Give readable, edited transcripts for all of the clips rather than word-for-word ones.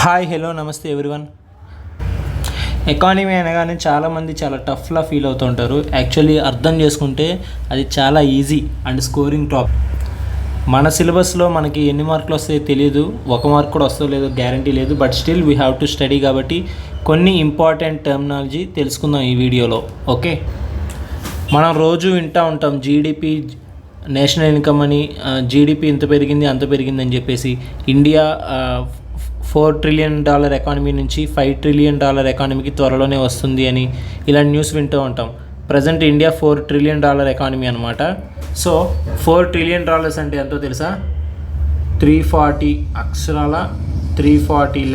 Hi hello నమస్తే everyone. Economy అనగానే చాలామంది చాలా టఫ్లా ఫీల్ అవుతూ ఉంటారు. యాక్చువల్లీ అర్థం చేసుకుంటే అది చాలా ఈజీ అండ్ స్కోరింగ్ టాప్. మన సిలబస్లో మనకి ఎన్ని మార్కులు వస్తాయో తెలియదు, ఒక మార్క్ కూడా వస్తుందో లేదో గ్యారంటీ లేదు. But still we have to study. కాబట్టి కొన్ని ఇంపార్టెంట్ టర్మినాలజీ తెలుసుకుందాం ఈ వీడియోలో. ఓకే, మనం రోజు వింటూ ఉంటాం జీడిపి, నేషనల్ ఇన్కమ్ అని. జీడిపి ఇంత పెరిగింది అంత పెరిగిందని చెప్పేసి. ఇండియా $4 ట్రిలియన్ ఎకానమీ నుంచి $5 ట్రిలియన్ ఎకానమీకి త్వరలోనే వస్తుంది అని ఇలాంటి న్యూస్ వింటూ ఉంటాం. ప్రజెంట్ ఇండియా $4 ట్రిలియన్ ఎకానమీ అనమాట. సో $4 ట్రిలియన్ అంటే ఎంతో తెలుసా? 340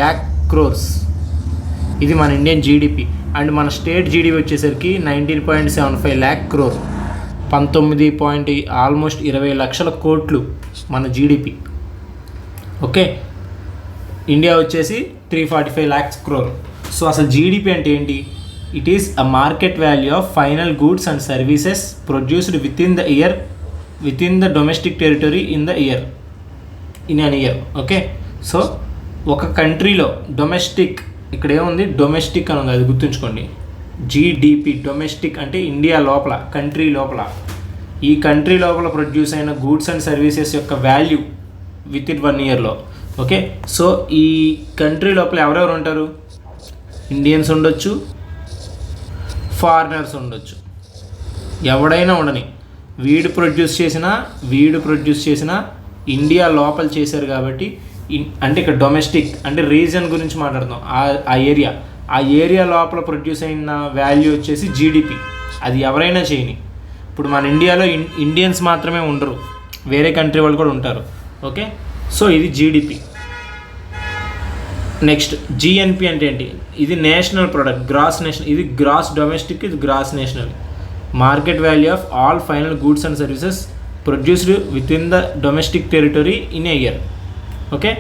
lakh crores. ఇది మన ఇండియన్ జీడిపి. అండ్ మన స్టేట్ జీడిపి వచ్చేసరికి 19.75 lakh crore, ఆల్మోస్ట్ 20 లక్షల కోట్లు మన జీడిపి. ఓకే, ఇండియా వచ్చేసి 345 lakhs crore. సో అసలు జీడిపి అంటే ఏంటి? It is a market value of final goods and services produced within the domestic territory in an year. Okay, so ఒక కంట్రీలో domestic, ఇక్కడ ఏముంది డొమెస్టిక్ అని ఉంది, అది గుర్తుంచుకోండి. జీడిపి డొమెస్టిక్ అంటే ఇండియా లోపల, కంట్రీ లోపల, ఈ కంట్రీ లోపల ప్రొడ్యూస్ అయిన గూడ్స్ అండ్ సర్వీసెస్ యొక్క వాల్యూ విత్ ఇన్ 1 yearలో. ఓకే, సో ఈ కంట్రీ లోపల ఎవరెవరు ఉంటారు? ఇండియన్స్ ఉండొచ్చు, ఫారినర్స్ ఉండొచ్చు, ఎవడైనా ఉండని. వీడు ప్రొడ్యూస్ చేసిన ఇండియా లోపల చేశారు కాబట్టి అంటే ఇక్కడ డొమెస్టిక్ అంటే రీజన్ గురించి మాట్లాడుతాం. ఆ ఏరియా లోపల ప్రొడ్యూస్ అయిన వాల్యూ వచ్చేసి జీడిపి. అది ఎవరైనా చేయని. ఇప్పుడు మన ఇండియాలో ఇండియన్స్ మాత్రమే ఉండరు, వేరే కంట్రీ వాళ్ళు కూడా ఉంటారు. ఓకే, సో ఇది జీడిపి. నెక్స్ట్ జిఎన్పి అంటే ఏంటి? ఇది నేషనల్ ప్రొడక్ట్, గ్రాస్ నేషనల్. ఇది గ్రాస్ డొమెస్టిక్, ఇది gross national. Market value of all final goods and services produced within the domestic territory in a year. Okay,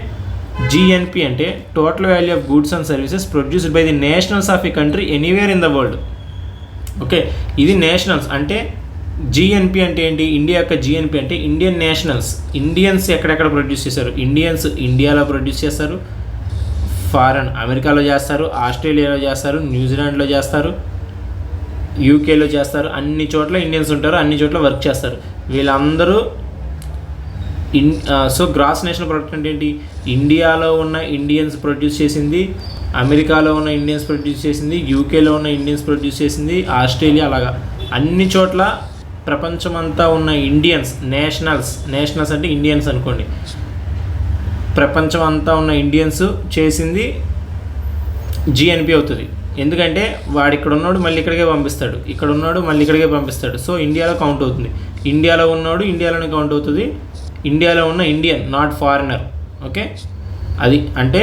GNP అంటే total value of goods and services produced by the nationals of a country anywhere in the world. Okay, ఇది nationals అంటే GNP అంటే ఏంటి? India యొక్క GNP అంటే Indian nationals. Indians ఎక్కడెక్కడ produce చేశారు? Indians ఇండియాలో ప్రొడ్యూస్ చేస్తారు, ఫారెన్ అమెరికాలో చేస్తారు, ఆస్ట్రేలియాలో చేస్తారు, న్యూజిలాండ్లో చేస్తారు, యూకేలో చేస్తారు. అన్ని చోట్ల ఇండియన్స్ ఉంటారు, అన్ని చోట్ల వర్క్ చేస్తారు వీళ్ళందరూ. సో గ్రాస్ నేషనల్ ప్రొడక్ట్ అంటే ఏంటి? ఇండియాలో ఉన్న ఇండియన్స్ ప్రొడ్యూస్ చేసింది, అమెరికాలో ఉన్న ఇండియన్స్ ప్రొడ్యూస్ చేసింది, యూకేలో ఉన్న ఇండియన్స్ ప్రొడ్యూస్ చేసింది, ఆస్ట్రేలియా, అలాగా అన్ని చోట్ల ప్రపంచమంతా ఉన్న ఇండియన్స్, నేషనల్స్ అంటే ఇండియన్స్ అనుకోండి. ప్రపంచం అంతా ఉన్న ఇండియన్స్ చేసింది జిఎన్పి అవుతుంది. ఎందుకంటే వాడు ఇక్కడ ఉన్నాడు మళ్ళీ ఇక్కడికే పంపిస్తాడు, ఇక్కడ ఉన్నాడు మళ్ళీ ఇక్కడికే పంపిస్తాడు. సో ఇండియాలో కౌంట్ అవుతుంది. ఇండియాలో ఉన్నాడు ఇండియాలోనే కౌంట్ అవుతుంది. ఇండియాలో ఉన్న ఇండియన్, నాట్ ఫారినర్. ఓకే, అది అంటే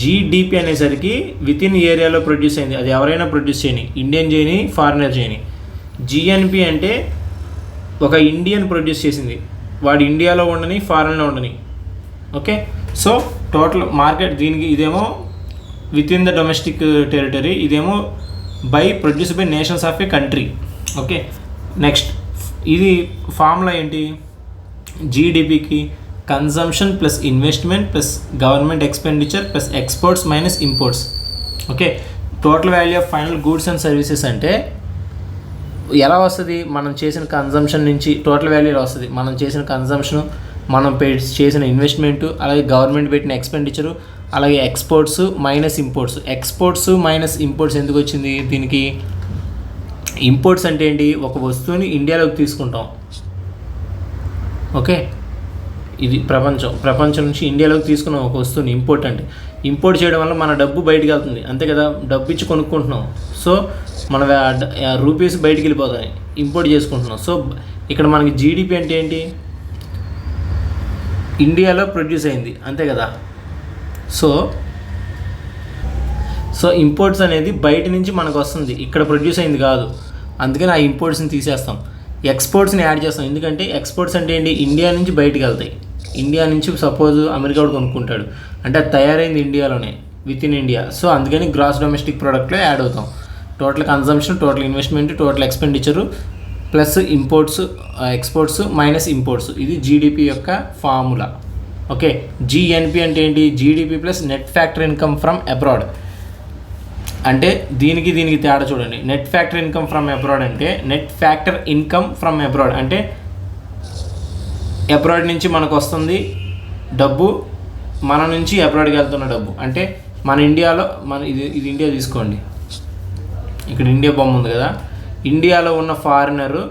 జీడిపి అనేసరికి విత్ ఇన్ ఏరియాలో ప్రొడ్యూస్ అయింది. అది ఎవరైనా ప్రొడ్యూస్ చేయని, ఇండియన్ చేయని, ఫారినర్ చేయని. జిఎన్పి అంటే ఒక ఇండియన్ ప్రొడ్యూస్ చేసింది, వాడు ఇండియాలో ఉండని, ఫారిన్లో ఉండని. ఓకే, సో టోటల్ మార్కెట్ దీనికి ఇదేమో within the domestic territory, ఇదేమో produce by nations of a country. Okay, next ఇది ఫార్ములా ఏంటి? జీడిపికి consumption plus investment plus government expenditure plus exports minus imports. Okay, total value of final goods and services అంటే ఎలా వస్తుంది? మనం చేసిన consumption నుంచి టోటల్ వాల్యూ ఎలా వస్తుంది? మనం చేసిన కన్జంప్షను, మనం చేసిన ఇన్వెస్ట్మెంటు, అలాగే గవర్నమెంట్ పెట్టిన ఎక్స్పెండిచరు, అలాగే ఎక్స్పోర్ట్స్ మైనస్ ఇంపోర్ట్స్. ఎందుకు వచ్చింది దీనికి? ఇంపోర్ట్స్ అంటే ఏంటి? ఒక వస్తువుని ఇండియాలోకి తీసుకుంటాం. ఓకే, ఇది ప్రపంచం నుంచి ఇండియాలోకి తీసుకున్నాం ఒక వస్తువుని. ఇంపోర్ట్ చేయడం వల్ల మన డబ్బు బయటికి వెళ్తుంది, అంతే కదా? డబ్బు ఇచ్చి కొనుక్కుంటున్నాం. సో మన రూపీస్ బయటికి వెళ్ళిపోతాయి, ఇంపోర్ట్ చేసుకుంటున్నాం. సో ఇక్కడ మనకి జీడిపి అంటే ఏంటి? ఇండియాలో ప్రొడ్యూస్ అయింది, అంతే కదా? సో ఇంపోర్ట్స్ అనేది బయట నుంచి మనకు వస్తుంది, ఇక్కడ ప్రొడ్యూస్ అయింది కాదు. అందుకని ఆ ఇంపోర్ట్స్ని తీసేస్తాం, ఎక్స్పోర్ట్స్ని యాడ్ చేస్తాం. ఎందుకంటే ఎక్స్పోర్ట్స్ అంటే ఏంటి? ఇండియా నుంచి బయటికి వెళ్తాయి. ఇండియా నుంచి సపోజ్ అమెరికా కూడా కొనుక్కుంటాడు అంటే అది తయారైంది ఇండియాలోనే, విత్ ఇన్ ఇండియా. సో అందుకని గ్రాస్ డొమెస్టిక్ ప్రోడక్ట్లో యాడ్ అవుతాం. Total consumption, total investment, total expenditure plus imports, exports minus imports. ఇది జీడిపి యొక్క ఫార్ములా. ఓకే, జిఎన్పి అంటే ఏంటి? GDP plus net factor income from abroad. అంటే దీనికి తేడా చూడండి. Net factor income from abroad అంటే net factor income from abroad అంటే అబ్రాడ్ నుంచి మనకు వస్తుంది డబ్బు, మన నుంచి అబ్రాడ్కి వెళ్తున్న డబ్బు. అంటే మన ఇండియాలో ఇది ఇండియా తీసుకోండి, ఇక్కడ ఇండియా బొమ్మ ఉంది కదా, ఇండియాలో ఉన్న ఫారినరు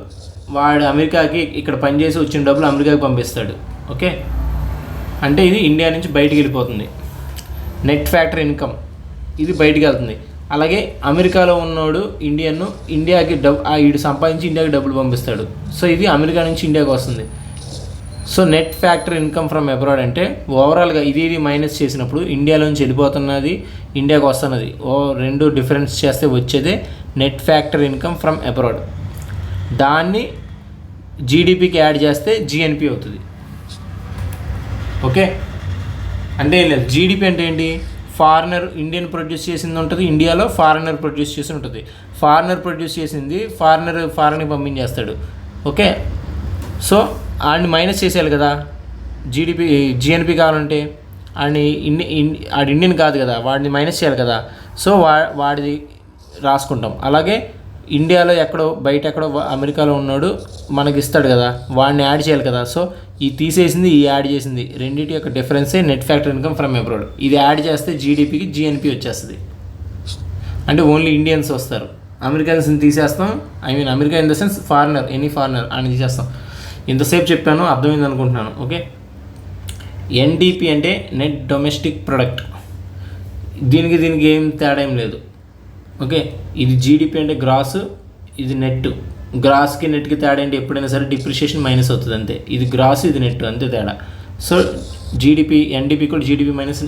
వాడు అమెరికాకి ఇక్కడ పనిచేసి వచ్చిన డబ్బులు అమెరికాకి పంపిస్తాడు. ఓకే, అంటే ఇది ఇండియా నుంచి బయటికి వెళ్ళిపోతుంది. నెట్ ఫ్యాక్టర్ ఇన్కమ్ ఇది బయటికి వెళ్తుంది. అలాగే అమెరికాలో ఉన్నోడు ఇండియాకి వీడు సంపాదించి ఇండియాకి డబ్బులు పంపిస్తాడు. సో ఇది అమెరికా నుంచి ఇండియాకి వస్తుంది. So net factor income from abroad అంటే ఓవరాల్గా ఇది మైనస్ చేసినప్పుడు ఇండియాలోంచి వెళ్ళిపోతున్నది ఇండియాకి వస్తున్నది రెండు డిఫరెన్స్ చేస్తే వచ్చేదే net factor income from abroad. దాన్ని జీడిపికి యాడ్ చేస్తే జిఎన్పి అవుతుంది. ఓకే, అంటే ఏం లేదు, జీడిపి అంటే ఏంటి? ఫారినర్ ఇండియన్ ప్రొడ్యూస్ చేసింది ఉంటుంది, ఇండియాలో ఫారినర్ ప్రొడ్యూస్ చేసి ఉంటుంది. ఫారినర్ ప్రొడ్యూస్ చేసింది ఫారిన్కి పంపించేస్తాడు. ఓకే, సో ఆడిని మైనస్ చేసేయాలి కదా జిఎన్పి కావాలంటే. ఆడిని ఇండియన్ కాదు కదా, వాడిని మైనస్ చేయాలి కదా. సో వాడిది రాసుకుంటాం. అలాగే ఇండియాలో బయట ఎక్కడో అమెరికాలో ఉన్నాడు మనకి ఇస్తాడు కదా, వాడిని యాడ్ చేయాలి కదా. సో ఈ తీసేసింది ఈ యాడ్ చేసింది రెండింటి యొక్క డిఫరెన్సే net factor income from abroad. ఇది యాడ్ చేస్తే జీడిపికి జిఎన్పి వచ్చేస్తుంది. అంటే ఓన్లీ ఇండియన్స్ వస్తారు, అమెరికన్స్ని తీసేస్తాం. America in the sense foreigner, any foreigner అని తీసేస్తాం. ఇంతసేపు చెప్పాను, అర్థమైంది అనుకుంటున్నాను. ఓకే, ఎన్డిపి అంటే నెట్ డొమెస్టిక్ ప్రొడక్ట్. దీనికి ఏం తేడా ఏం లేదు. ఓకే, ఇది జీడిపి అంటే గ్రాస్, ఇది నెట్. గ్రాస్కి నెట్కి తేడా ఏంటి? ఎప్పుడైనా సరే డిప్రిషియేషన్ మైనస్ అవుతుంది అంతే. ఇది గ్రాస్, ఇది నెట్, అంతే తేడా. సో జీడిపి ఎన్డిపి కూడా జీడిపి మైనస్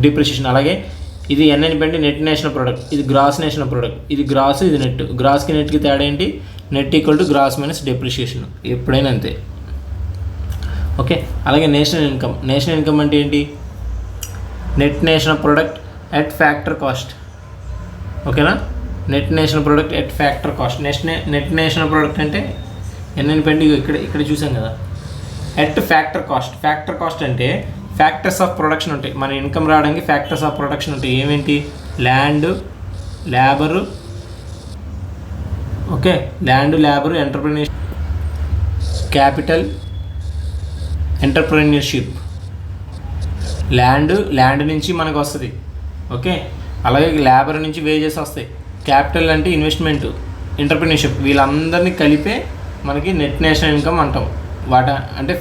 డిప్రిషియేషన్. అలాగే ఇది ఎన్ఎన్పి అంటే నెట్ నేషనల్ ప్రోడక్ట్, ఇది గ్రాస్ నేషనల్ ప్రోడక్ట్. ఇది గ్రాస్, ఇది నెట్. గ్రాస్కి నెట్కి తేడా ఏంటి? Net equal to gross minus depreciation, ఎప్పుడైనా అంతే. ఓకే, అలాగే నేషనల్ ఇన్కమ్ అంటే ఏంటి? Net national product at factor cost. ఓకేనా, net national product at factor cost. Net national product అంటే ఎన్ఎన్పి అంటే ఇక్కడ చూసాం కదా, at factor cost. Factor cost అంటే ఫ్యాక్టర్స్ ఆఫ్ ప్రొడక్షన్ ఉంటాయి. మన ఇన్కమ్ రావడానికి ఫ్యాక్టర్స్ ఆఫ్ ప్రొడక్షన్ ఉంటాయి. ఏమేంటి? Land, labour. Okay, land, labour, capital, entrepreneurship. Land నుంచి మనకు వస్తుంది. ఓకే, అలాగే లేబర్ నుంచి వేజెస్ వస్తాయి. క్యాపిటల్ అంటే ఇన్వెస్ట్మెంట్, ఎంటర్ప్రెన్యూర్షిప్. వీళ్ళందరినీ కలిపే మనకి నెట్ నేషనల్ ఇన్కమ్ అంటాం. అంటే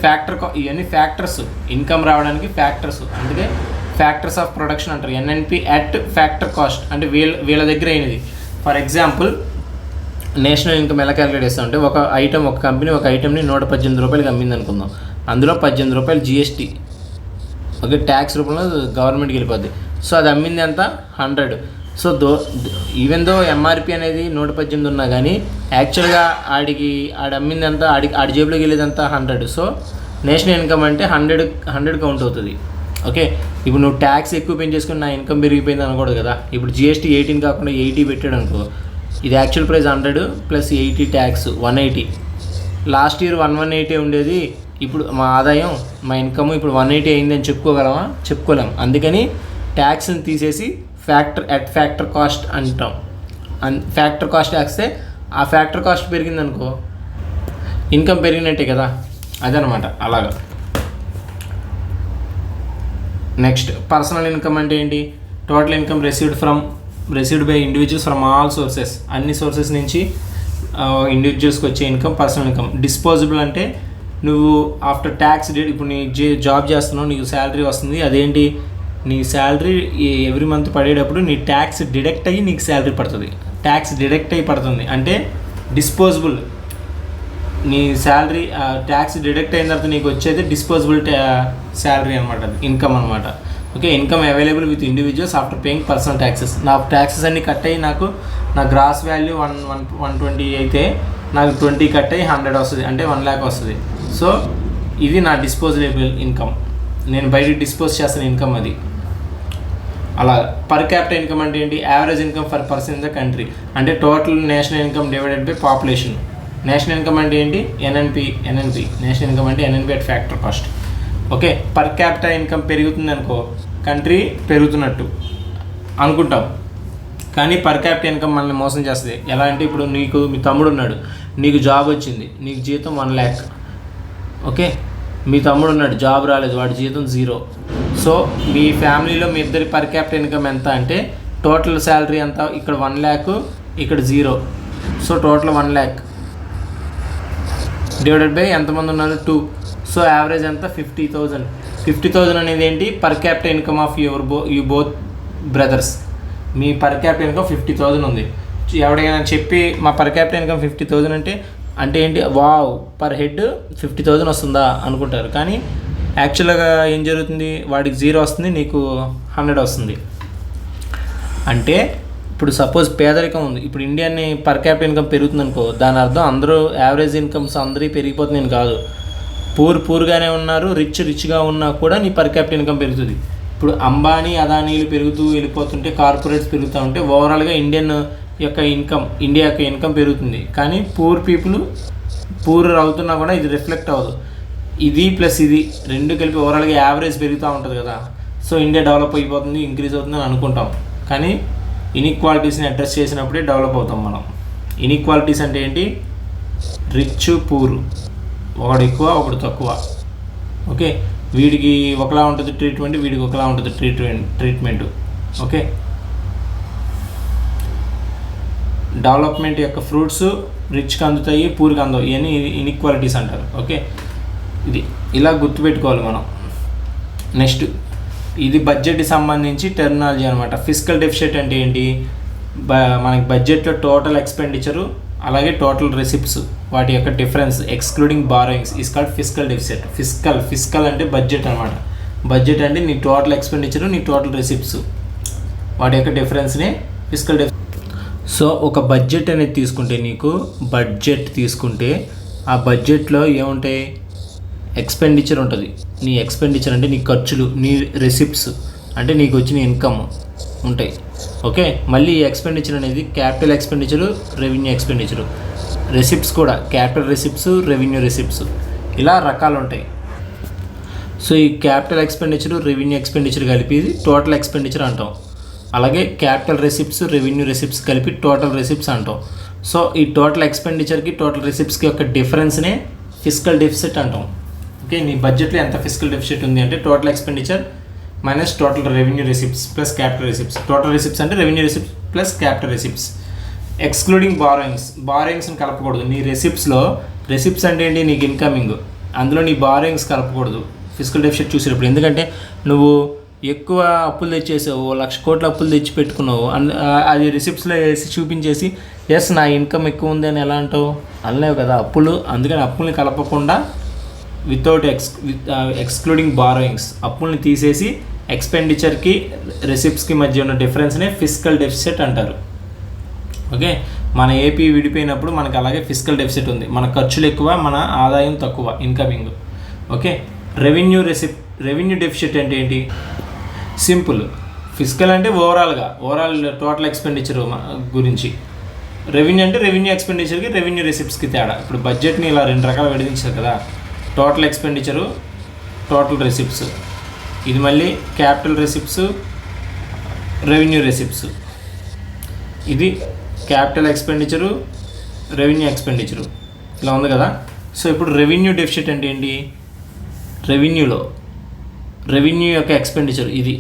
ఇవన్నీ ఫ్యాక్టర్స్, ఇన్కమ్ రావడానికి ఫ్యాక్టర్స్. అందుకే ఫ్యాక్టర్స్ ఆఫ్ ప్రొడక్షన్ అంటారు. ఎన్ఎన్పి అట్ ఫ్యాక్టర్ కాస్ట్ అంటే వీళ్ళ దగ్గర అయినది. ఫర్ ఎగ్జాంపుల్ నేషనల్ ఇన్కమ్ ఎలా క్యాలిక్యులేట్ చేస్తామంటే ఒక కంపెనీ ఒక ఐటమ్ని 118 రూపాయలకి అమ్మింది అనుకుందాం. అందులో 18 రూపాయలు జిఎస్టీ, ఓకే, ట్యాక్స్ రూపంలో గవర్నమెంట్కి వెళ్ళిపోద్ది. సో అది అమ్మింది ఎంత? 100. సో ఈవెన్ దో ఎంఆర్పి అనేది 118 ఉన్నా కానీ యాక్చువల్గా ఆడి అమ్మింది ఎంత? ఆడి జేబులోకి వెళ్ళేది అంతా 100. సో నేషనల్ ఇన్కమ్ అంటే 100 కౌంట్ అవుతుంది. ఓకే, ఇప్పుడు నువ్వు ట్యాక్స్ ఎక్కువ పెంచేసుకుని నా ఇన్కమ్ పెరిగిపోయింది అనకూడదు కదా. ఇప్పుడు జిఎస్టీ 18 కాకుండా 80 పెట్టాడు అనుకో, ఇది actual price 100 plus 80 tax 180. Last year 180 ఉండేది, ఇప్పుడు మా ఆదాయం, మా ఇన్కమ్ ఇప్పుడు 180 అయిందని చెప్పుకోగలమా? చెప్పుకోలేం. అందుకని ట్యాక్స్ని తీసేసి ఫ్యాక్టర్ కాస్ట్ అంటాం. ఫ్యాక్టర్ కాస్ట్ వేస్తే ఆ ఫ్యాక్టర్ కాస్ట్ పెరిగిందనుకో ఇన్కమ్ పెరిగినట్టే కదా, అదనమాట. అలాగా నెక్స్ట్ పర్సనల్ ఇన్కమ్ అంటే ఏంటి? Total income received by individuals from all sources. అన్ని సోర్సెస్ నుంచి ఇండివిజువల్స్కి వచ్చే ఇన్కమ్ పర్సనల్ ఇన్కమ్. డిస్పోజబుల్ అంటే నువ్వు ఆఫ్టర్ ట్యాక్స్ ఇప్పుడు నీ జాబ్ చేస్తున్నావు, నీకు శాలరీ వస్తుంది. అదేంటి? నీ శాలరీ ఎవ్రీ మంత్ పడేటప్పుడు నీ ట్యాక్స్ డిడక్ట్ అయ్యి నీకు శాలరీ పడుతుంది. ట్యాక్స్ డిడక్ట్ అయ్యి పడుతుంది అంటే డిస్పోజబుల్. నీ శాలరీ ట్యాక్స్ డిడక్ట్ అయిన తర్వాత నీకు వచ్చేది డిస్పోజబుల్ శాలరీ అనమాట, ఇన్కమ్ అనమాట. Okay, income available with individuals after paying personal taxes. నా ట్యాక్సెస్ అన్నీ కట్ అయ్యి నాకు నా గ్రాస్ వాల్యూ 120 అయితే నాకు 20 కట్ అయ్యి 100 వస్తుంది, అంటే 1 lakh వస్తుంది. సో ఇది నా డిస్పోజబుల్ ఇన్కమ్, నేను బయటికి డిస్పోజ్ చేస్తాను ఇన్కమ్ అది. అలా పర్ క్యాపిటల్ ఇన్కమ్ అంటే ఏంటి? Average income for person in the country. అంటే total national income divided by population. National income అంటే ఏంటి? ఎన్ఎన్పి. నేషనల్ ఇన్కమ్ అంటే NNP at factor cost. Okay, per capital income పెరుగుతుంది అనుకో, కంట్రీ పెరుగుతున్నట్టు అనుకుంటాం. కానీ పర్ క్యాపిటల్ ఇన్కమ్ మనల్ని మోసం చేస్తుంది. ఎలా అంటే ఇప్పుడు మీ తమ్ముడు ఉన్నాడు, నీకు జాబ్ వచ్చింది, నీకు జీతం 1 lakh. ఓకే, మీ తమ్ముడు ఉన్నాడు, జాబ్ రాలేదు, వాడి జీతం 0. సో మీ ఫ్యామిలీలో మీ ఇద్దరి పర్ క్యాపిటల్ ఇన్కమ్ ఎంత అంటే టోటల్ శాలరీ ఎంత, ఇక్కడ 1 lakh, ఇక్కడ 0. So total 1 lakh divided by ఎంతమంది ఉన్నారు 2. సో యావరేజ్ ఎంత 50,000. 50,000 అనేది ఏంటి, per capital income of you both brothers. Me per capital income 50,000 ఉంది. ఎవడైనా చెప్పి మా పర్ క్యాపిటల్ ఇన్కమ్ 50,000 అంటే ఏంటి, వావ్ పర్ హెడ్ 50,000 వస్తుందా అనుకుంటారు. కానీ యాక్చువల్గా ఏం జరుగుతుంది, వాడికి 0 వస్తుంది, నీకు 100 వస్తుంది. అంటే ఇప్పుడు సపోజ్ పేదరికం ఉంది, ఇప్పుడు ఇండియాని పర్ క్యాపిటల్ ఇన్కమ్ పెరుగుతుంది అనుకో, దాని అర్థం అందరూ యావరేజ్ ఇన్కమ్స్ అందరూ పెరిగిపోతుంది కాదు. పూర్గానే ఉన్నారు, రిచ్గా ఉన్నా కూడా నీ పర్ క్యాపిటల్ ఇన్కమ్ పెరుగుతుంది. ఇప్పుడు అంబానీ అదానీలు పెరుగుతూ వెళ్ళిపోతుంటే, కార్పొరేట్స్ పెరుగుతూ ఉంటే ఓవరాల్గా ఇండియా యొక్క ఇన్కమ్ పెరుగుతుంది. కానీ పూర్ అవుతున్నా కూడా ఇది రిఫ్లెక్ట్ అవ్వదు. ఇది ప్లస్ ఇది రెండు కలిపి ఓవరాల్గా యావరేజ్ పెరుగుతూ ఉంటుంది కదా. సో ఇండియా డెవలప్ అయిపోతుంది, ఇంక్రీజ్ అవుతుంది అని అనుకుంటాం. కానీ ఇన్ఈక్వాలిటీస్ని అడ్రస్ చేసినప్పుడే డెవలప్ అవుతాం మనం. ఇన్ఈక్వాలిటీస్ అంటే ఏంటి, రిచ్ పూర్, ఒకడు ఎక్కువ ఒకడు తక్కువ. ఓకే, వీడికి ఒకలా ఉంటుంది ట్రీట్మెంట్, వీడికి ఒకలా ఉంటుంది ట్రీట్మెంట్. ఓకే, డెవలప్మెంట్ యొక్క ఫ్రూట్స్ రిచ్కి అందుతాయి, పూర్కి అందవు, ఇవన్నీ ఇన్ఈక్వాలిటీస్ అంటారు. ఓకే, ఇది ఇలా గుర్తుపెట్టుకోవాలి మనం. నెక్స్ట్ ఇది బడ్జెట్కి సంబంధించి టెర్మినాలజీ అనమాట. ఫిస్కల్ డెఫిసిట్ అంటే ఏంటి, మనకి బడ్జెట్లో టోటల్ ఎక్స్పెండిచరు అలాగే టోటల్ రెసిప్ట్స్ వాటి యొక్క difference excluding borrowings is called fiscal deficit. Fiscal అంటే బడ్జెట్ అనమాట. బడ్జెట్ అంటే నీ టోటల్ ఎక్స్పెండిచరు, నీ టోటల్ రెసిప్ట్స్ వాటి యొక్క డిఫరెన్స్నే ఫిస్కల్ డెఫిసిట్. సో ఒక బడ్జెట్ అనేది తీసుకుంటే ఆ బడ్జెట్లో ఏముంటాయి, ఎక్స్పెండిచర్ ఉంటుంది. నీ ఎక్స్పెండిచర్ అంటే నీ ఖర్చులు, నీ రెసిప్ట్స్ అంటే నీకు వచ్చిన ఇన్కమ్ ఉంటాయి. ఓకే, మళ్ళీ ఈ ఎక్స్పెండిచర్ అనేది capital expenditure, revenue expenditure, receipts కూడా క్యాపిటల్ రెసిప్ట్స్, రెవెన్యూ రెసిప్ట్స్, ఇలా రకాలు ఉంటాయి. సో ఈ క్యాపిటల్ ఎక్స్పెండిచరు, రెవెన్యూ ఎక్స్పెండిచర్ కలిపి టోటల్ ఎక్స్పెండిచర్ అంటాం. అలాగే క్యాపిటల్ రెసిప్ట్స్, రెవెన్యూ రెసిప్ట్స్ కలిపి టోటల్ రెసిప్ట్స్ అంటాం. సో ఈ టోటల్ ఎక్స్పెండిచర్కి టోటల్ రెసిప్ట్స్కి యొక్క డిఫరెన్స్నే ఫిస్కల్ డెఫిసిట్ అంటాం. ఓకే, నీ బడ్జెట్లో ఎంత ఫిస్కల్ డెఫిసిట్ ఉంది అంటే total expenditure minus total revenue receipts plus capital receipts. Total receipts అంటే revenue receipts plus capital receipts. Excluding బారోయింగ్స్ని కలపకూడదు. నీ రెసిప్ట్స్ అంటే ఏంటి, నీకు ఇన్కమింగ్, అందులో నీ బారోయింగ్స్ కలపకూడదు ఫిస్కల్ డెఫిసిట్ చూసేటప్పుడు. ఎందుకంటే నువ్వు ఎక్కువ అప్పులు తెచ్చేసావు, 1,00,000 కోట్ల అప్పులు తెచ్చి పెట్టుకున్నావు, అది రిసిప్ట్స్లో వేసి చూపించేసి ఎస్ నా ఇన్కమ్ ఎక్కువ ఉంది అని ఎలా అంటావు, అనలేవు కదా అప్పులు. అందుకని అప్పుల్ని కలపకుండా వితౌట్ ఎక్స్క్లూడింగ్ బారోయింగ్స్ అప్పుల్ని తీసేసి ఎక్స్పెండిచర్కి రెసిప్ట్స్కి మధ్య ఉన్న డిఫరెన్స్నే ఫిస్కల్ డెఫిసిట్ అంటారు. ఓకే, మన ఏపీ విడిపోయినప్పుడు మనకు అలాగే ఫిస్కల్ డెఫిసిట్ ఉంది. మన ఖర్చులు ఎక్కువ, మన ఆదాయం తక్కువ, ఇన్కమింగ్. ఓకే, రెవెన్యూ డెఫిసిట్ అంటే ఏంటి, సింపుల్. ఫిస్కల్ అంటే ఓవరాల్ టోటల్ ఎక్స్పెండిచర్ గురించి. రెవెన్యూ అంటే రెవెన్యూ ఎక్స్పెండిచర్కి, రెవెన్యూ రెసిప్ట్స్కి తేడా. ఇప్పుడు బడ్జెట్ని ఇలా 2 రకాలు విడదీంచారు కదా, టోటల్ ఎక్స్పెండిచరు, టోటల్ రెసిప్ట్స్. ఇది మళ్ళీ క్యాపిటల్ రెసిప్ట్స్, రెవెన్యూ రెసిప్ట్స్. ఇది క్యాపిటల్ ఎక్స్పెండిచరు, రెవెన్యూ ఎక్స్పెండిచరు, ఇలా ఉంది కదా. సో ఇప్పుడు రెవెన్యూ డెఫిసిట్ అంటే ఏంటి, రెవెన్యూ యొక్క ఎక్స్పెండిచర్, ఇది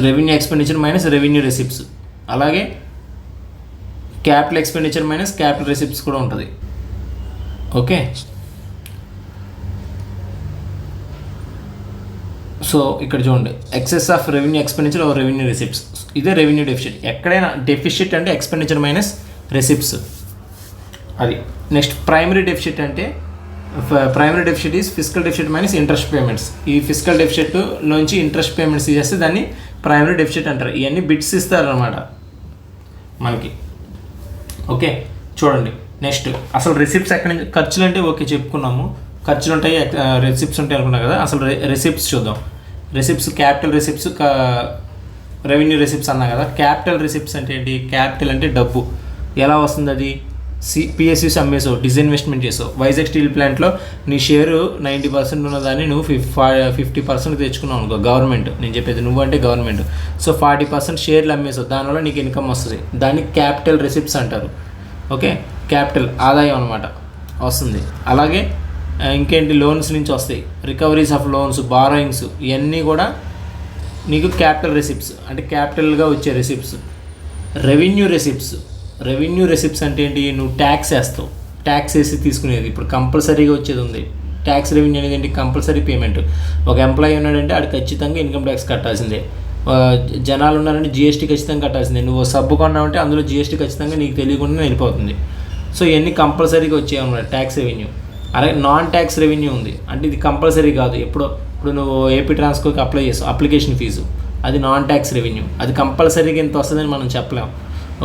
revenue expenditure minus revenue receipts. అలాగే capital expenditure minus capital receipts కూడా ఉంటుంది. ఓకే, సో ఇక్కడ చూడండి, excess of revenue expenditure or revenue receipts, ఇదే రెవెన్యూ డెఫిసిట్. ఎక్కడైనా డెఫిసిట్ అంటే ఎక్స్పెండిచర్ మైనస్ రెసిప్ట్స్, అది. నెక్స్ట్ ప్రైమరీ డెఫిసిట్ అంటే primary deficit is fiscal deficit minus interest payments. ఈ ఫిస్కల్ డెఫిసిట్ నుంచి ఇంట్రెస్ట్ పేమెంట్స్ చేస్తే దాన్ని ప్రైమరీ డెఫిసిట్ అంటారు. ఇవన్నీ బిట్స్ ఇస్తారనమాట మనకి. ఓకే, చూడండి. నెక్స్ట్ అసలు రెసిప్ట్స్ ఎక్కడి నుంచి, ఖర్చులు అంటే ఓకే చెప్పుకున్నాము, ఖర్చులు ఉంటాయి, రెసిప్ట్స్ ఉంటాయి అనుకున్నాం కదా. అసలు రెసిప్ట్స్ చూద్దాం. Receipts capital receipts, revenue receipts అన్నా కదా. క్యాపిటల్ రెసిప్ట్స్ అంటే ఏంటి, క్యాపిటల్ అంటే డబ్బు. ఎలా వస్తుంది అది, పిఎస్యూస్ అమ్మేసావు, డిస్ఇన్వెస్ట్మెంట్ చేసావు. వైజాగ్ స్టీల్ ప్లాంట్లో నీ షేరు 90% ఉన్నదాన్ని నువ్వు 50% తెచ్చుకున్నావు అనుకో, గవర్నమెంట్ నేను చెప్పేది, నువ్వు అంటే గవర్నమెంట్. సో 40% షేర్లు అమ్మేసావు, దానివల్ల నీకు ఇన్కమ్ వస్తుంది. దాన్ని క్యాపిటల్ రిసిప్ట్స్ అంటారు. ఓకే, క్యాపిటల్ ఆదాయం అనమాట వస్తుంది. అలాగే ఇంకేంటి, లోన్స్ నుంచి వస్తాయి, రికవరీస్ ఆఫ్ లోన్స్, బారోయింగ్స్, ఇవన్నీ కూడా నీకు క్యాపిటల్ రిసిప్ట్స్, అంటే క్యాపిటల్గా వచ్చే రిసిప్ట్స్. రెవెన్యూ రెసిప్ట్స్ అంటే ఏంటి, నువ్వు ట్యాక్స్ వేస్తావు, ట్యాక్స్ వేసి తీసుకునేది. ఇప్పుడు కంపల్సరీగా వచ్చేది ఉంది ట్యాక్స్. రెవెన్యూ అనేది ఏంటి, కంపల్సరీ పేమెంట్. ఒక ఎంప్లాయీ ఉన్నాడంటే ఆడు ఖచ్చితంగా ఇన్కమ్ ట్యాక్స్ కట్టాల్సిందే. జనాలు ఉన్నారంటే జిఎస్టీ ఖచ్చితంగా కట్టాల్సిందే. నువ్వు సబ్బు కొన్నావంటే అందులో జిఎస్టీ ఖచ్చితంగా నీకు తెలియకుండా వెళ్ళిపోతుంది. సో ఇవన్నీ కంపల్సరీగా వచ్చాయి అన్నమాట ట్యాక్స్ రెవెన్యూ. అలాగే నాన్ ట్యాక్స్ రెవెన్యూ ఉంది, అంటే ఇది కంపల్సరీ కాదు. ఇప్పుడు నువ్వు ఏపీ ట్రాన్స్కోకి అప్లై చేస్తావు, అప్లికేషన్ ఫీజు, అది నాన్ ట్యాక్స్ రెవెన్యూ. అది కంపల్సరీగా ఎంత వస్తుందని మనం చెప్పలేం.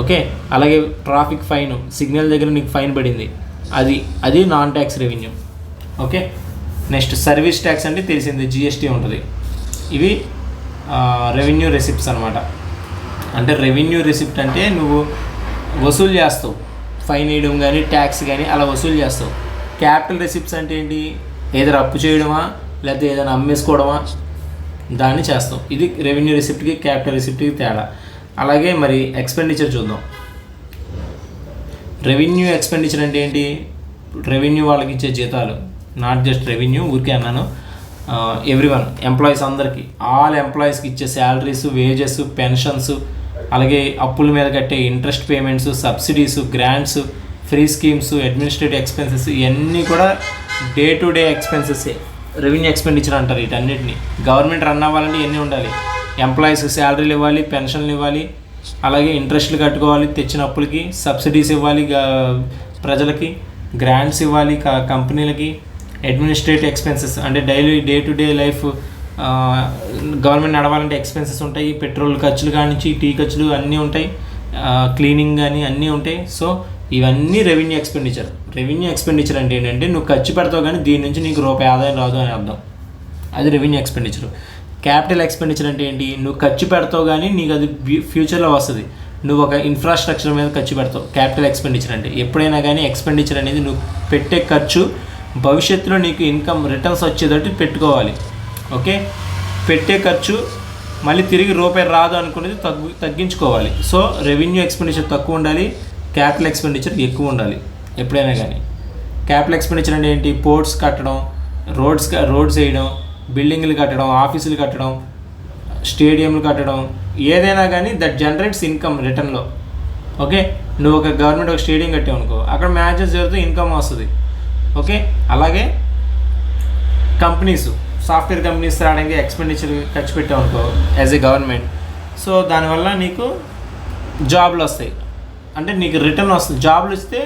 ఓకే, అలాగే ట్రాఫిక్ ఫైన్, సిగ్నల్ దగ్గర నీకు ఫైన్ పడింది, అది non tax revenue. Okay, next service tax అంటే తెలిసింది, జిఎస్టీ ఉంటుంది. ఇవి రెవెన్యూ రెసిప్ట్స్ అనమాట. అంటే రెవెన్యూ రెసిప్ట్ అంటే నువ్వు వసూలు చేస్తావు, ఫైన్ వేయడం కానీ ట్యాక్స్ కానీ అలా వసూలు చేస్తావు. క్యాపిటల్ రెసిప్ట్స్ అంటే ఏంటి, ఏదైనా అప్పు చేయడమా లేకపోతే ఏదైనా అమ్మేసుకోవడమా, దాన్ని చేస్తాం. ఇది రెవెన్యూ రెసిప్ట్కి క్యాపిటల్ రెసిప్ట్కి తేడా. అలాగే మరి ఎక్స్పెండిచర్ చూద్దాం. రెవెన్యూ ఎక్స్పెండిచర్ అంటే ఏంటి, రెవెన్యూ వాళ్ళకి ఇచ్చే జీతాలు, నాట్ జస్ట్ రెవెన్యూ ఊరికే అన్నాను, ఎవ్రీవన్ ఎంప్లాయీస్ అందరికీ, ఆల్ ఎంప్లాయీస్కి ఇచ్చే శాలరీస్, వేజెస్, పెన్షన్స్, అలాగే అప్పుల మీద కట్టే interest payments, subsidies, grants, free schemes, administrative expenses, ఇవన్నీ కూడా డే టు డే ఎక్స్పెన్సెస్సే రెవెన్యూ ఎక్స్పెండిచర్ అంటారు. వీటన్నిటిని గవర్నమెంట్ రన్ అవ్వాలంటే ఇవన్నీ ఉండాలి. ఎంప్లాయీస్ శాలరీలు ఇవ్వాలి, పెన్షన్లు ఇవ్వాలి, అలాగే ఇంట్రెస్ట్లు కట్టుకోవాలి, తెచ్చిన అప్పులకి సబ్సిడీస్ ఇవ్వాలి, ప్రజలకి గ్రాంట్స్ ఇవ్వాలి, కంపెనీలకి. అడ్మినిస్ట్రేటివ్ ఎక్స్పెన్సెస్ అంటే day to day life government నడవాలంటే ఎక్స్పెన్సెస్ ఉంటాయి. పెట్రోల్ ఖర్చులు కానించి టీ ఖర్చులు అన్నీ ఉంటాయి, క్లీనింగ్ కానీ అన్నీ ఉంటాయి. సో ఇవన్నీ రెవెన్యూ ఎక్స్పెండిచర్. రెవెన్యూ ఎక్స్పెండిచర్ అంటే ఏంటంటే నువ్వు ఖర్చు పెడతావు కానీ దీని నుంచి నీకు రూపాయి ఆదాయం రాదు అని అర్థం. అది రెవెన్యూ ఎక్స్పెండిచర్. క్యాపిటల్ ఎక్స్పెండిచర్ అంటే ఏంటి, నువ్వు ఖర్చు పెడతావు కానీ నీకు అది ఫ్యూచర్లో వస్తుంది. నువ్వు ఒక ఇన్ఫ్రాస్ట్రక్చర్ మీద ఖర్చు పెడతావు. క్యాపిటల్ ఎక్స్పెండిచర్ అంటే ఎప్పుడైనా కానీ ఎక్స్పెండిచర్ అనేది నువ్వు పెట్టే ఖర్చు భవిష్యత్తులో నీకు ఇన్కమ్ రిటర్న్స్ వచ్చేటట్టు పెట్టుకోవాలి. ఓకే, పెట్టే ఖర్చు మళ్ళీ తిరిగి రూపాయి రాదు అనుకునేది తగ్గించుకోవాలి. సో రెవెన్యూ ఎక్స్పెండిచర్ తక్కువ ఉండాలి, క్యాపిటల్ ఎక్స్పెండిచర్ ఎక్కువ ఉండాలి ఎప్పుడైనా కానీ. క్యాపిటల్ ఎక్స్పెండిచర్ అంటే ఏంటి, పోర్ట్స్ కట్టడం, రోడ్స్ వేయడం, బిల్డింగ్లు కట్టడం, ఆఫీసులు కట్టడం, స్టేడియంలు కట్టడం, ఏదైనా కానీ దట్ జనరేట్స్ ఇన్కమ్ రిటర్న్లో. ఓకే, నువ్వు ఒక గవర్నమెంట్ ఒక స్టేడియం కట్టావు అనుకో, అక్కడ మ్యాచెస్ జరిగితే ఇన్కమ్ వస్తుంది. ఓకే, అలాగే కంపెనీస్, సాఫ్ట్వేర్ కంపెనీస్ రావడానికి ఎక్స్పెండిచర్ ఖర్చు పెట్టావు అనుకో యాజ్ ఏ గవర్నమెంట్. సో దానివల్ల నీకు జాబ్లు వస్తాయి, అంటే నీకు రిటర్న్ వస్తుంది. జాబ్లు ఇస్తే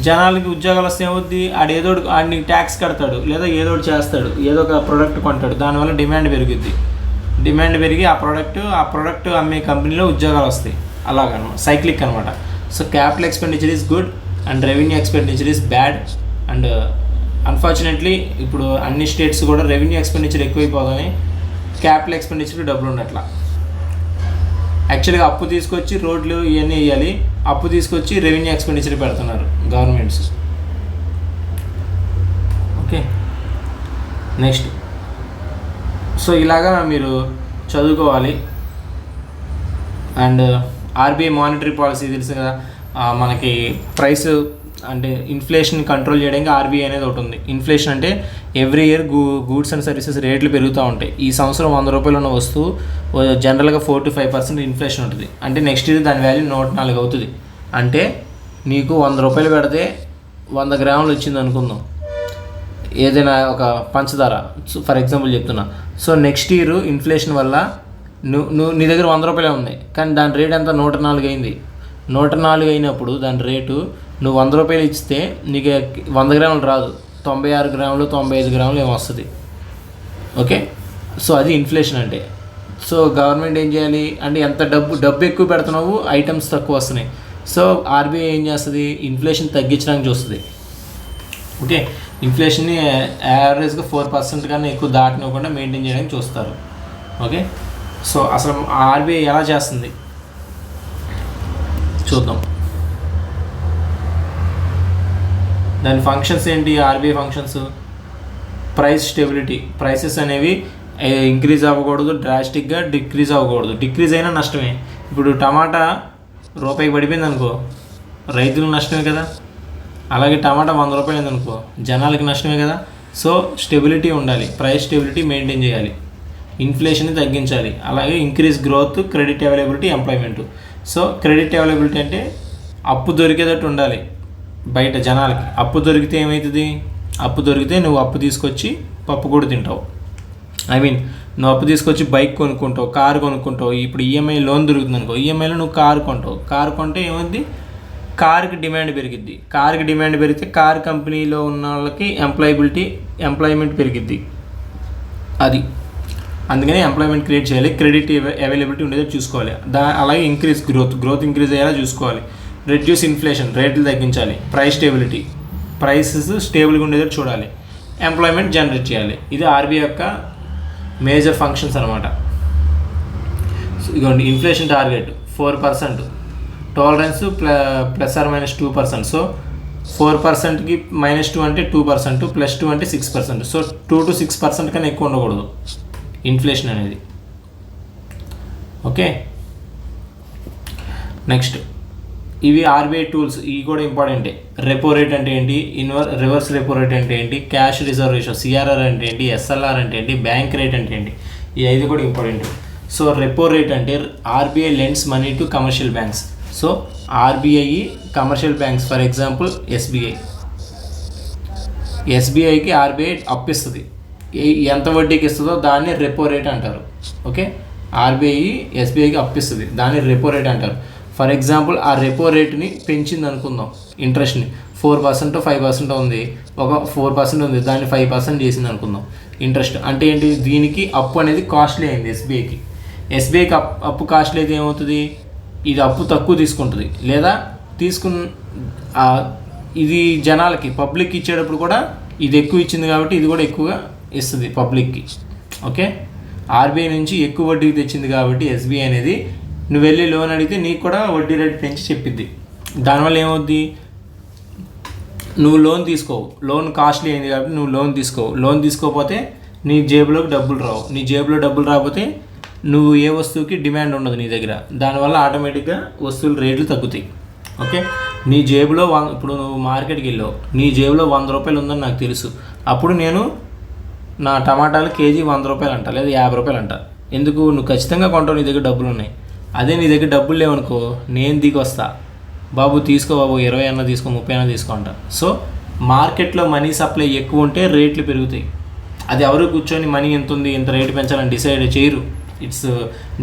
జనాలకి ఉద్యోగాలు వస్తే ఏమవుద్ది, ఆడు నీకు ట్యాక్స్ కడతాడు, లేదా ఏదో ఒకటి చేస్తాడు, ఏదో ఒక ప్రోడక్ట్ కొంటాడు, దానివల్ల డిమాండ్ పెరుగుద్ది. డిమాండ్ పెరిగి ఆ ప్రోడక్ట్ అమ్మే కంపెనీలో ఉద్యోగాలు వస్తాయి. అలాగనమాట, సైక్లిక్ అనమాట. So capital expenditure is good and revenue expenditure is bad. And unfortunately ఇప్పుడు అన్ని స్టేట్స్ కూడా రెవెన్యూ ఎక్స్పెండిచర్ ఎక్కువైపోగానే క్యాపిటల్ ఎక్స్పెండిచర్ డబ్బులు ఉండట్లా. యాక్చువల్గా అప్పు తీసుకొచ్చి రోడ్లు ఇవన్నీ వేయాలి, అప్పు తీసుకొచ్చి రెవెన్యూ ఎక్స్పెండిచర్ పెడుతున్నారు గవర్నమెంట్స్. Okay, next. సో ఇలాగా మీరు చదువుకోవాలి. అండ్ ఆర్బీఐ మానిటరీ పాలసీ తెలుసు కదా, మనకి ప్రైస్ అంటే ఇన్ఫ్లేషన్ కంట్రోల్ చేయడానికి ఆర్బీఐ అనేది ఒకటి ఉంది. ఇన్ఫ్లేషన్ అంటే every year goods and services రేట్లు పెరుగుతూ ఉంటాయి. ఈ సంవత్సరం 100 రూపాయలు ఉన్న వస్తువు జనరల్గా 4 to 5% ఇన్ఫ్లేషన్ ఉంటుంది. అంటే నెక్స్ట్ ఇయర్ దాని వాల్యూ 104 అవుతుంది. అంటే నీకు 100 రూపాయలు పెడితే 100 గ్రాములు వచ్చింది అనుకుందాం, ఏదైనా ఒక పంచదార ఫర్ ఎగ్జాంపుల్ చెప్తున్నా. సో నెక్స్ట్ ఇయర్ ఇన్ఫ్లేషన్ వల్ల నువ్వు నీ దగ్గర 100 రూపాయలే ఉన్నాయి, కానీ దాని రేట్ అంతా 104 అయింది. 104 అయినప్పుడు దాని రేటు నువ్వు 100 రూపాయలు ఇస్తే నీకు 100 గ్రాములు రాదు, 96 గ్రాములు 95 గ్రాములు ఏమో వస్తుంది. ఓకే, సో అది ఇన్ఫ్లేషన్ అంటే. సో గవర్నమెంట్ ఏం చేయాలి అంటే, ఎంత డబ్బు ఎక్కువ పెడుతున్నావు, ఐటమ్స్ తక్కువ వస్తున్నాయి. సో ఆర్బీఐ ఏం చేస్తుంది, ఇన్ఫ్లేషన్ తగ్గించడానికి చూస్తుంది. ఓకే, ఇన్ఫ్లేషన్ని యావరేజ్గా 4% కన్నా ఎక్కువ దాటినవ్వకుండా మెయింటైన్ చేయడానికి చూస్తారు. ఓకే, సో అసలు ఆర్బీఐ ఎలా చేస్తుంది చూద్దాం. దాని ఫంక్షన్స్ ఏంటి? RBI functions price stability, prices అనేవి ఇంక్రీజ్ అవ్వకూడదు, డ్రాస్టిక్గా డిక్రీజ్ అవ్వకూడదు. డిక్రీజ్ అయినా నష్టమే. ఇప్పుడు టమాటా రూపాయికి పడిపోయింది అనుకో, రైతులకు నష్టమే కదా. అలాగే టమాటా 100 రూపాయలు అనుకో, జనాలకి నష్టమే కదా. సో స్టెబిలిటీ ఉండాలి, ప్రైస్ స్టెబిలిటీ మెయింటైన్ చేయాలి, ఇన్ఫ్లేషన్ని తగ్గించాలి. అలాగే increase growth, credit availability, employment. So credit availability అంటే అప్పు దొరికేటట్టు ఉండాలి బయట జనాలకి. అప్పు దొరికితే ఏమవుతుంది? అప్పు దొరికితే నువ్వు అప్పు తీసుకొచ్చి పప్పు కూడా తింటావు. నువ్వు అప్పు తీసుకొచ్చి బైక్ కొనుక్కుంటావు, కారు కొనుక్కుంటావు. ఇప్పుడు ఈఎంఐ లోన్ దొరుకుతుంది అనుకో, ఈఎంఐలో నువ్వు కారు కొంటావు. కారు కొంటే ఏమైంది? కారుకి డిమాండ్ పెరిగిద్ది. కారుకి డిమాండ్ పెరిగితే కారు కంపెనీలో ఉన్న వాళ్ళకి ఎంప్లాయ్మెంట్ పెరిగిద్ది. అది అందుకని ఎంప్లాయ్మెంట్ క్రియేట్ చేయాలి, క్రెడిట్ అవైలబిలిటీ ఉండేది చూసుకోవాలి. అలాగే ఇంక్రీజ్ గ్రోత్ ఇంక్రీజ్ అయ్యేలా చూసుకోవాలి. రెడ్యూస్ ఇన్ఫ్లేషన్, రేట్లు తగ్గించాలి. ప్రైస్ స్టెబిలిటీ, ప్రైసెస్ స్టేబుల్గా ఉండేది చూడాలి. ఎంప్లాయ్మెంట్ జనరేట్ చేయాలి. ఇది ఆర్బీఐ యొక్క మేజర్ ఫంక్షన్స్ అనమాట. ఇదిగోండి, inflation target 4%, tolerance +or -2%. So 4%కి -2 అంటే 2%, +2 అంటే 6%. సో 2 to 6% కన్నా ఎక్కువ ఉండకూడదు ఇన్ఫ్లేషన్ అనేది. ఓకే, నెక్స్ట్ ఇవి ఆర్బీఐ టూల్స్, ఇవి కూడా ఇంపార్టెంటే. రెపో రేట్ అంటే ఏంటి, రివర్స్ రెపో రేట్ అంటే ఏంటి, క్యాష్ రిజర్వ్ రేషియో సిఆర్ఆర్ అంటే ఏంటి, ఎస్ఎల్ఆర్ అంటే ఏంటి, బ్యాంక్ రేట్ అంటే ఏంటి, ఈ 5 కూడా ఇంపార్టెంట్. సో రెపో రేట్ అంటే RBI lends money to commercial banks. So RBI commercial banks, for example ఎస్బీఐకి ఆర్బీఐ అప్పిస్తుంది. ఎంత వడ్డీకి ఇస్తుందో దాన్ని రెపో రేట్ అంటారు. ఓకే, ఆర్బీఐ ఎస్బీఐకి అప్పిస్తుంది, దాన్ని రెపో రేట్ అంటారు. ఫర్ ఎగ్జాంపుల్ ఆ రెపో రేట్ని పెంచింది అనుకుందాం, ఇంట్రెస్ట్ని 4% 5% ఉంది, ఒక 4% ఉంది, దాన్ని 5% చేసింది అనుకుందాం ఇంట్రెస్ట్. అంటే ఏంటి? దీనికి అప్పు అనేది కాస్ట్లీ అయింది ఎస్బీఐకి అప్పు కాస్ట్లీ అయితే ఏమవుతుంది? ఇది అప్పు తక్కువ తీసుకుంటుంది, లేదా ఇది జనాలకి పబ్లిక్ ఇచ్చేటప్పుడు కూడా ఇది ఎక్కువ ఇచ్చింది కాబట్టి ఇది కూడా ఎక్కువగా ఇస్తుంది పబ్లిక్కి. ఓకే, ఆర్బీఐ నుంచి ఎక్కువ వడ్డీకి తెచ్చింది కాబట్టి ఎస్బీఐ అనేది, నువ్వు వెళ్ళి లోన్ అడిగితే నీకు కూడా వడ్డీ రేట్ పెంచి చెప్పిద్ది. దానివల్ల ఏమవుద్ది? నువ్వు లోన్ తీసుకోవు, లోన్ కాస్ట్లీ అయింది కాబట్టి నువ్వు లోన్ తీసుకోకపోతే నీ జేబులోకి డబ్బులు రావు. నీ జేబులో డబ్బులు రాకపోతే నువ్వు ఏ వస్తువుకి డిమాండ్ ఉండదు నీ దగ్గర. దానివల్ల ఆటోమేటిక్గా వస్తువుల రేట్లు తగ్గుతాయి. ఓకే, నీ జేబులో ఇప్పుడు నువ్వు మార్కెట్కి వెళ్ళావు, నీ జేబులో 100 రూపాయలు ఉందని నాకు తెలుసు. అప్పుడు నేను నా టమాటాలు కేజీ 100 రూపాయలు అంట, లేదా 50 రూపాయలు అంట. ఎందుకు? నువ్వు ఖచ్చితంగా కొంటావు, నీ దగ్గర డబ్బులు ఉన్నాయి. అదే నీ దగ్గర డబ్బులు లేవనుకో, నేను దిగి వస్తా, బాబు తీసుకో బాబు, 20 అన్నా తీసుకో, 30 అన్నా తీసుకో అంట. సో మార్కెట్లో మనీ సప్లై ఎక్కువ ఉంటే రేట్లు పెరుగుతాయి. అది ఎవరు కూర్చొని మనీ ఎంత ఉంది, ఎంత రేటు పెంచాలని డిసైడ్ చేయరు. ఇట్స్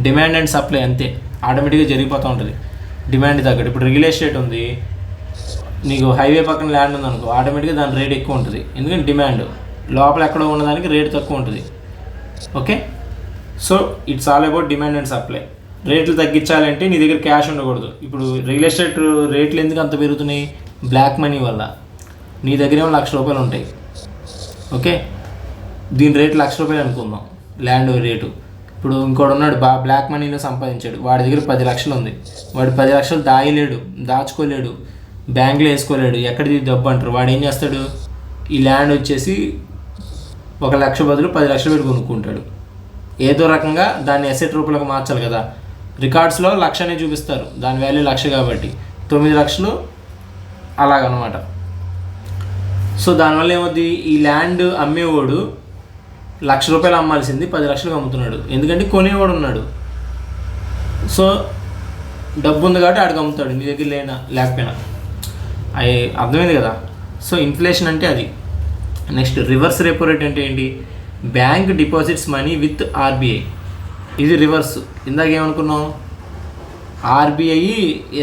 డిమాండ్ అండ్ సప్లై, అంతే, ఆటోమేటిక్గా జరిగిపోతూ ఉంటుంది డిమాండ్ తగ్గట్టు. ఇప్పుడు రియల్ ఎస్టేట్ ఉంది, నీకు హైవే పక్కన ల్యాండ్ ఉంది అనుకో, ఆటోమేటిక్గా దాని రేట్ ఎక్కువ ఉంటుంది. ఎందుకంటే డిమాండ్, లోపల ఎక్కడో ఉన్నదానికి రేట్ తక్కువ ఉంటుంది. Okay, so it's all about demand and supply. రేట్లు తగ్గించాలంటే నీ దగ్గర క్యాష్ ఉండకూడదు. ఇప్పుడు రియల్ ఎస్టేట్ రేట్లు ఎందుకు అంత పెరుగుతున్నాయి? బ్లాక్ మనీ వల్ల. నీ దగ్గర ఏమో 1,00,000 రూపాయలు ఉంటాయి. ఓకే, దీని రేటు 1,00,000 రూపాయలు అనుకుందాం, ల్యాండ్ రేటు. ఇప్పుడు ఇంకోటి ఉన్నాడు, బ్లాక్ మనీలో సంపాదించాడు, వాడి దగ్గర 10 లక్షలు ఉంది. వాడు 10 లక్షలు దాచుకోలేడు, బ్యాంకులో వేసుకోలేడు, ఎక్కడిది డబ్బు అంటారు. వాడు ఏం చేస్తాడు? ఈ ల్యాండ్ వచ్చేసి 1,00,000 బదులు 10 లక్షలు పెట్టి కొనుక్కుంటాడు. ఏదో రకంగా దాన్ని అసెట్ రూపంలోకి మార్చాలి కదా. రికార్డ్స్లో 1,00,000 అనే చూపిస్తారు, దాని వాల్యూ 1,00,000 కాబట్టి 9 లక్షలు అలాగనమాట. సో దానివల్ల ఏమవుతుంది? ఈ ల్యాండ్ అమ్మేవాడు 1,00,000 రూపాయలు అమ్మాల్సింది 10 లక్షలకు అమ్ముతున్నాడు, ఎందుకంటే కొనేవాడు ఉన్నాడు. సో డబ్బు ఉంది కాబట్టి ఆడికి అమ్ముతాడు, నీ దగ్గర లేకపోయినా. అవి అర్థమైంది కదా. సో ఇన్ఫ్లేషన్ అంటే అది. నెక్స్ట్ రివర్స్ రెపో రేట్ అంటే ఏంటి? Bank deposits money with RBI. ఇది రివర్స్. ఇందాక ఏమనుకున్నాం? ఆర్బీఐ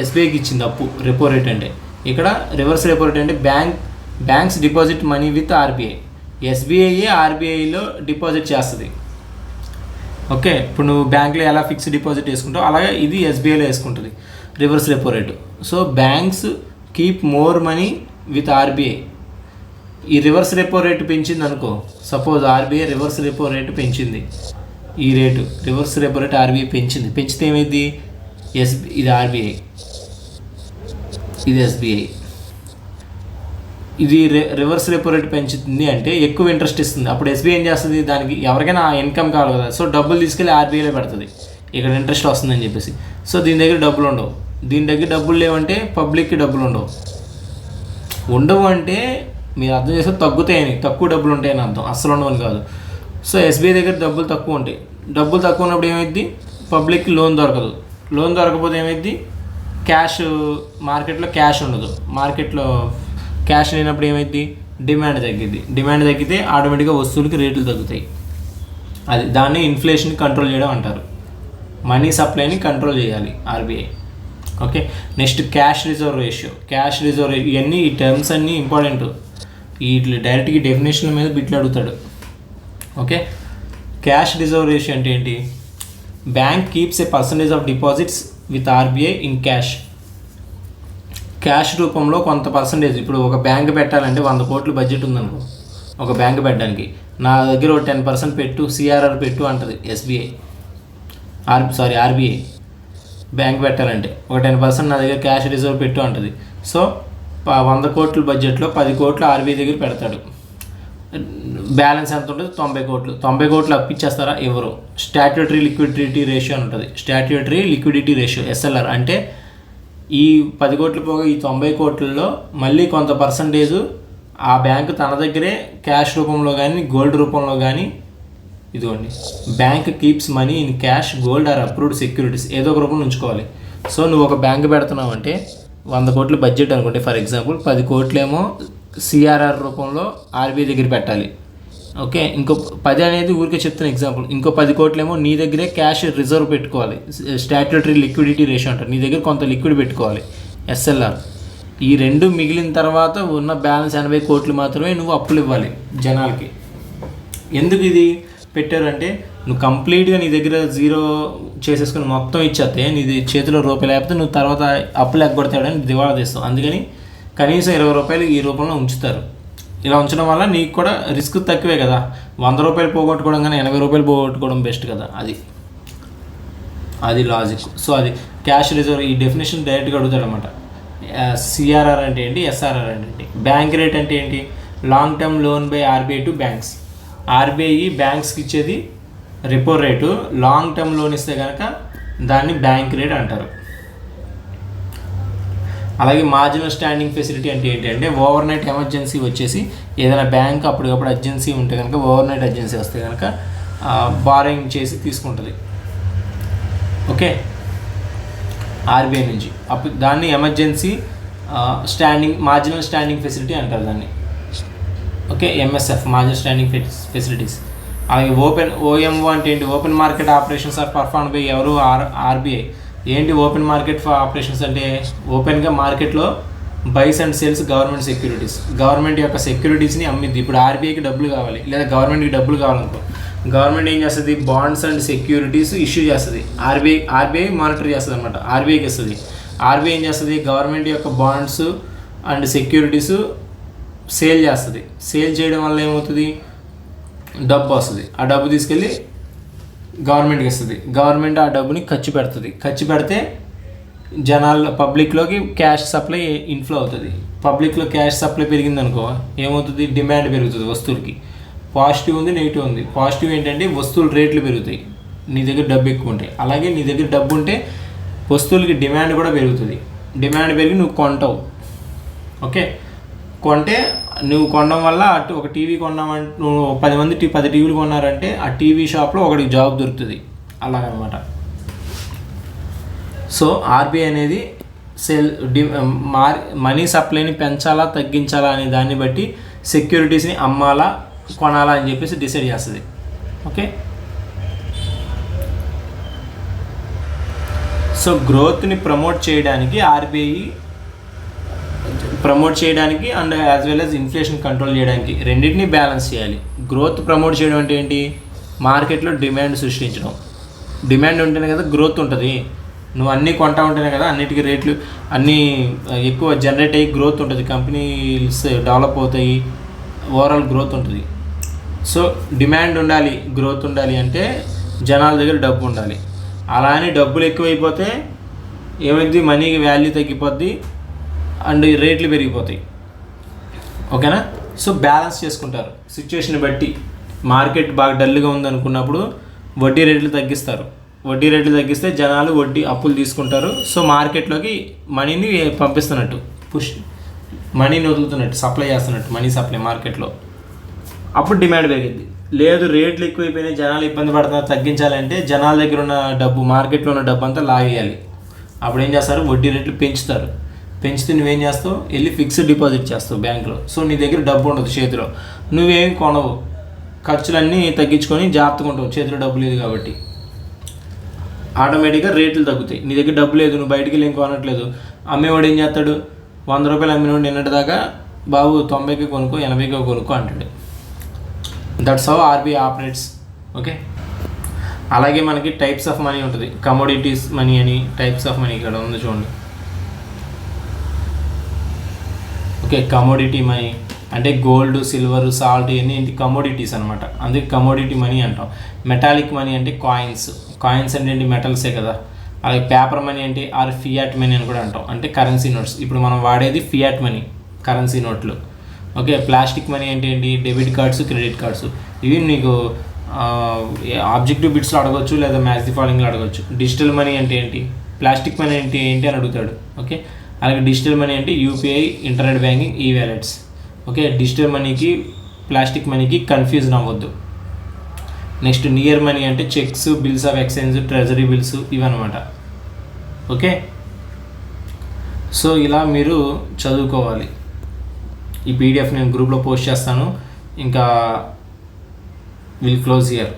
ఎస్బీఐకి ఇచ్చింది అప్పు, రెపో రేట్ అంటే. ఇక్కడ రివర్స్ రెపో రేట్ అంటే banks deposit money with RBI. SBI ఆర్బీఐలో డిపాజిట్ చేస్తుంది. ఓకే, ఇప్పుడు నువ్వు బ్యాంక్లో ఎలా ఫిక్స్డ్ డిపాజిట్ వేసుకుంటావు, అలాగే ఇది ఎస్బీఐలో వేసుకుంటుంది reverse repo rate. So banks keep more money with RBI. ఈ రివర్స్ రెపో రేటు పెంచింది అనుకో, suppose RBI reverse repo rate పెంచింది, ఈ rate reverse repo rate RBI పెంచితే ఏమైంది? ఇది ఆర్బీఐ, ఇది ఎస్బీఐ. ఇది రివర్స్ రెపో రేట్ పెంచుతుంది అంటే ఎక్కువ ఇంట్రెస్ట్ ఇస్తుంది. అప్పుడు ఎస్బీఐ ఏం చేస్తుంది, దానికి ఎవరికైనా ఆ ఇన్కమ్ కావాలి కదా, సో డబ్బులు తీసుకెళ్ళి ఆర్బీఐలో పెడుతుంది, ఇక్కడ ఇంట్రెస్ట్ వస్తుందని చెప్పేసి. సో దీని దగ్గర డబ్బులు ఉండవు. దీని దగ్గర డబ్బులు లేవంటే పబ్లిక్కి డబ్బులు ఉండవు అంటే మీరు అర్థం చేస్తే తగ్గుతాయని, తక్కువ డబ్బులు ఉంటాయని అర్థం, అస్సలు ఉండవని కాదు. సో ఎస్బీఐ దగ్గర డబ్బులు తక్కువ ఉంటాయి. డబ్బులు తక్కువ ఉన్నప్పుడు ఏమైద్ది, పబ్లిక్కి లోన్ దొరకదు. లోన్ దొరకకపోతే ఏమైద్ది, క్యాష్ మార్కెట్లో క్యాష్ ఉండదు. మార్కెట్లో క్యాష్ లేనప్పుడు ఏమైద్ది, డిమాండ్ తగ్గిద్ది. డిమాండ్ తగ్గితే ఆటోమేటిక్గా వస్తువులకి రేట్లు తగ్గుతాయి. అది దాన్ని ఇన్ఫ్లేషన్ కంట్రోల్ చేయడం అంటారు. మనీ సప్లైని కంట్రోల్ చేయాలి RBI. Okay, next cash reserve ratio. Cash reserve ఇవన్నీ ఈ టర్మ్స్ అన్నీ ఇంపార్టెంట్. వీటి డైరెక్ట్గా డెఫినేషన్ మీద బిట్లు అడుగుతాడు. ఓకే, క్యాష్ రిజర్వ్ రేషియో అంటే ఏంటి, bank keeps A percentage of deposits with RBI in cash. Cash రూపంలో కొంత పర్సంటేజ్, ఇప్పుడు ఒక బ్యాంక్ పెట్టాలంటే 100 కోట్లు బడ్జెట్ ఉందనుకో ఒక బ్యాంక్ పెట్టడానికి, నా దగ్గర ఒక 10% పెట్టు, సిఆర్ఆర్ పెట్టు అంటది ఎస్బీఐ, ఆర్బీఐ. బ్యాంక్ పెట్టాలంటే ఒక 10% నా దగ్గర క్యాష్ రిజర్వ్ పెట్టు అంటది. సో 100 కోట్ల బడ్జెట్లో 10 కోట్లు ఆర్బీఐ దగ్గర పెడతాడు. బ్యాలెన్స్ ఎంత ఉంటుంది, 90 కోట్లు. 90 కోట్లు అప్పిచ్చేస్తారా, ఎవరు. స్టాట్యూటరీ లిక్విడిటీ రేషియో అని ఉంటుంది. స్టాట్యూటరీ లిక్విడిటీ రేషియో ఎస్ఎల్ఆర్ అంటే ఈ 10 కోట్లు పోగా ఈ 90 కోట్లలో మళ్ళీ కొంత పర్సంటేజ్ ఆ బ్యాంకు తన దగ్గరే క్యాష్ రూపంలో కానీ గోల్డ్ రూపంలో కానీ, ఇదిగోండి, bank keeps money in cash, gold or approved securities, ఏదో ఒక రూపంలో ఉంచుకోవాలి. సో నువ్వు ఒక బ్యాంక్ పెడుతున్నావు అంటే 100 కోట్ల బడ్జెట్ అనుకుంటే ఫర్ ఎగ్జాంపుల్, 10 కోట్లేమో సిఆర్ఆర్ రూపంలో ఆర్బీఐ దగ్గర పెట్టాలి. ఓకే, ఇంకో 10 అనేది ఊరికే చెప్తున్న ఎగ్జాంపుల్. ఇంకో 10 కోట్లేమో నీ దగ్గరే క్యాష్ రిజర్వ్ పెట్టుకోవాలి, స్టాట్యూటరీ లిక్విడిటీ రేషియో అంటారు. నీ దగ్గర కొంత లిక్విడ్ పెట్టుకోవాలి, ఎస్ఎల్ఆర్. ఈ రెండు మిగిలిన తర్వాత ఉన్న బ్యాలెన్స్ 80 కోట్లు మాత్రమే నువ్వు అప్పులు ఇవ్వాలి జనాలకి. ఎందుకు ఇది పెట్టారు అంటే, నువ్వు కంప్లీట్గా నీ దగ్గర జీరో చేసేసుకుని మొత్తం ఇచ్చేస్తే నీది చేతిలో రూపాయలు లేకపోతే నువ్వు తర్వాత అప్పులు ఎగ్గొడతాడని దివాళా తీస్తావు. అందుకని కనీసం 20 రూపాయలు ఈ రూపంలో ఉంచుతారు. ఇలా ఉంచడం వల్ల నీకు కూడా రిస్క్ తక్కువే కదా. 100 రూపాయలు పోగొట్టుకోవడం కానీ 80 రూపాయలు పోగొట్టుకోవడం బెస్ట్ కదా. అది లాజిక్. సో అది క్యాష్ రిజర్వ్. ఈ డెఫినేషన్ డైరెక్ట్గా అడుగుతాడు అనమాట. సిఆర్ఆర్ అంటే ఏంటి, ఎస్ఆర్ఆర్ అంటే ఏంటి. బ్యాంక్ రేట్ అంటే ఏంటి, long term loan by RBI to banks. RBI బ్యాంక్స్కి ఇచ్చేది repo rate, long term loan ఇస్తే కనుక దాన్ని బ్యాంక్ రేట్ అంటారు. అలాగే మార్జినల్ స్టాండింగ్ ఫెసిలిటీ అంటే ఏంటి అంటే, ఓవర్ నైట్ ఎమర్జెన్సీ వచ్చేసి ఏదైనా బ్యాంక్ అప్పటికప్పుడు అర్జెన్సీ ఉంటే కనుక, ఓవర్ నైట్ అర్జెన్సీ వస్తే కనుక బారోయింగ్ చేసి తీసుకుంటుంది. ఓకే, ఆర్బీఐ నుంచి అప్పుడు దాన్ని ఎమర్జెన్సీ మార్జినల్ స్టాండింగ్ ఫెసిలిటీ అంటారు దాన్ని. Okay, MSF, marginal standing facilities. అలాగే ఓఎంఓ అంటే ఏంటి, open market operations are perform by ఎవరు, ఆర్బీఐ. ఏంటి ఓపెన్ మార్కెట్ ఆపరేషన్స్ అంటే, ఓపెన్గా మార్కెట్లో buys and sales government securities, government యొక్క సెక్యూరిటీస్ని అమ్మిద్ది. ఇప్పుడు ఆర్బీఐకి డబ్బులు కావాలి లేదా గవర్నమెంట్కి డబ్బులు కావాలనుకో, గవర్నమెంట్ ఏం చేస్తుంది, బాండ్స్ అండ్ సెక్యూరిటీస్ ఇష్యూ చేస్తుంది. ఆర్బీఐ మానిటర్ చేస్తుంది అనమాట, ఆర్బీఐకి ఇస్తుంది. ఆర్బీఐ ఏం చేస్తుంది, గవర్నమెంట్ యొక్క బాండ్స్ అండ్ సెక్యూరిటీస్ సేల్ చేస్తుంది. సేల్ చేయడం వల్ల ఏమవుతుంది, డబ్బు వస్తుంది. ఆ డబ్బు తీసుకెళ్ళి గవర్నమెంట్కి ఇస్తుంది. గవర్నమెంట్ ఆ డబ్బుని ఖర్చు పెడుతుంది. ఖర్చు పెడితే పబ్లిక్లోకి క్యాష్ సప్లై ఇన్ఫ్లో అవుతుంది. పబ్లిక్లో క్యాష్ సప్లై పెరిగిందనుకో ఏమవుతుంది, డిమాండ్ పెరుగుతుంది వస్తువులకి. పాజిటివ్ ఉంది, నెగిటివ్ ఉంది. పాజిటివ్ ఏంటంటే వస్తువుల రేట్లు పెరుగుతాయి నీ దగ్గర డబ్బు ఎక్కువ ఉంటాయి. అలాగే నీ దగ్గర డబ్బు ఉంటే వస్తువులకి డిమాండ్ కూడా పెరుగుతుంది. డిమాండ్ పెరిగి నువ్వు కొంటావు. ఓకే, కొంటే నువ్వు కొనడం వల్ల అటు ఒక టీవీ కొన్నామంటే, నువ్వు 10 మంది 10 టీవీలు కొన్నారంటే ఆ టీవీ షాప్లో ఒకటికి జాబ్ దొరుకుతుంది. అలాగనమాట. సో ఆర్బీఐ అనేది మనీ సప్లైని పెంచాలా తగ్గించాలా అనే దాన్ని బట్టి సెక్యూరిటీస్ని అమ్మాలా కొనాలా అని చెప్పేసి డిసైడ్ చేస్తుంది. ఓకే, సో గ్రోత్ని ప్రమోట్ చేయడానికి RBI and as well as inflation control చేయడానికి రెండింటినీ బ్యాలెన్స్ చేయాలి. గ్రోత్ ప్రమోట్ చేయడం అంటే ఏంటి, మార్కెట్లో డిమాండ్ సృష్టించడం. డిమాండ్ ఉంటేనే కదా గ్రోత్ ఉంటుంది. నువ్వు అన్నీ కొంటా ఉంటేనే కదా అన్నిటికీ రేట్లు అన్నీ ఎక్కువ జనరేట్ అయ్యి గ్రోత్ ఉంటుంది, కంపెనీస్ డెవలప్ అవుతాయి, ఓవరాల్ గ్రోత్ ఉంటుంది. సో డిమాండ్ ఉండాలి, గ్రోత్ ఉండాలి అంటే జనాల దగ్గర డబ్బు ఉండాలి. అలా అని డబ్బులు ఎక్కువైపోతే ఏమైంది, మనీకి వాల్యూ తగ్గిపోద్ది అండ్ రేట్లు పెరిగిపోతాయి. ఓకేనా. సో బ్యాలెన్స్ చేసుకుంటారు సిచ్యువేషన్ బట్టి. మార్కెట్ బాగా డల్గా ఉందనుకున్నప్పుడు వడ్డీ రేట్లు తగ్గిస్తారు. వడ్డీ రేట్లు తగ్గిస్తే జనాలు అప్పులు తీసుకుంటారు. సో మార్కెట్లోకి మనీని పంపిస్తున్నట్టు, మనీని వదులుతున్నట్టు, సప్లై చేస్తున్నట్టు, మనీ సప్లై మార్కెట్లో. అప్పుడు డిమాండ్ పెరిగింది. లేదు రేట్లు ఎక్కువైపోయినాయి, జనాలు ఇబ్బంది పడుతున్నారు, తగ్గించాలంటే జనాల దగ్గర ఉన్న డబ్బు, మార్కెట్లో ఉన్న డబ్బు అంతా లాగేయాలి. అప్పుడు ఏం చేస్తారు, వడ్డీ రేట్లు పెంచుతారు. పెంచితే నువ్వేం చేస్తావు, వెళ్ళి ఫిక్స్డ్ డిపాజిట్ చేస్తావు బ్యాంకులో. సో నీ దగ్గర డబ్బు ఉండదు చేతిలో, నువ్వేం కొనవు, ఖర్చులన్నీ తగ్గించుకొని జాగ్రత్తగా ఉంటావు, చేతిలో డబ్బు లేదు కాబట్టి. ఆటోమేటిక్గా రేట్లు తగ్గుతాయి. నీ దగ్గర డబ్బు లేదు, నువ్వు బయటికి వెళ్ళి ఏం కొనట్లేదు, అమ్మేవాడు ఏం చేస్తాడు, 100 రూపాయలు అమ్మినవాడు నిన్నటి దాకా బాబు 90కి కొనుక్కో, 80కి కొనుక్కో అంటాడు. That's how RBI operates. Okay. అలాగే మనకి టైప్స్ ఆఫ్ మనీ ఉంటుంది. కమోడిటీస్ మనీ అని టైప్స్ ఆఫ్ మనీ ఇక్కడ ఉంది చూడండి. ఓకే, కమోడిటీ మనీ అంటే గోల్డ్, సిల్వర్, సాల్ట్ ఇవన్నీ ఏంటి, కమోడిటీస్ అనమాట. అందుకే కమోడిటీ మనీ అంటాం. మెటాలిక్ మనీ అంటే కాయిన్స్ అంటే ఏంటి, మెటల్సే కదా. అలాగే పేపర్ మనీ అంటే ఫియాట్ మనీ అని కూడా అంటాం, అంటే కరెన్సీ నోట్స్. ఇప్పుడు మనం వాడేది ఫియాట్ మనీ, కరెన్సీ నోట్లు. ఓకే. ప్లాస్టిక్ మనీ అంటే ఏంటి, డెబిట్ కార్డ్స్, క్రెడిట్ కార్డ్స్. ఇవి నీకు ఆబ్జెక్టివ్ బిట్స్లో అడగవచ్చు, లేదా మ్యాచ్ ది ఫాలోయింగ్లో అడగవచ్చు. డిజిటల్ మనీ అంటే ఏంటి, ప్లాస్టిక్ మనీ అంటే ఏంటి అని అడుగుతాడు. ఓకే. అలాగే డిజిటల్ మనీ అంటే యూపీఐ, ఇంటర్నెట్ బ్యాంకింగ్, ఈ వ్యాలెట్స్. ఓకే. డిజిటల్ మనీకి ప్లాస్టిక్ మనీకి కన్ఫ్యూజన్ అవ్వద్దు. నెక్స్ట్ నియర్ మనీ అంటే checks, bills of exchange, treasury bills ఇవన్నమాట. ఓకే. సో ఇలా మీరు చదువుకోవాలి. ఈ పీడిఎఫ్ నేను గ్రూప్లో పోస్ట్ చేస్తాను. ఇంకా విల్ క్లోజ్ హియర్.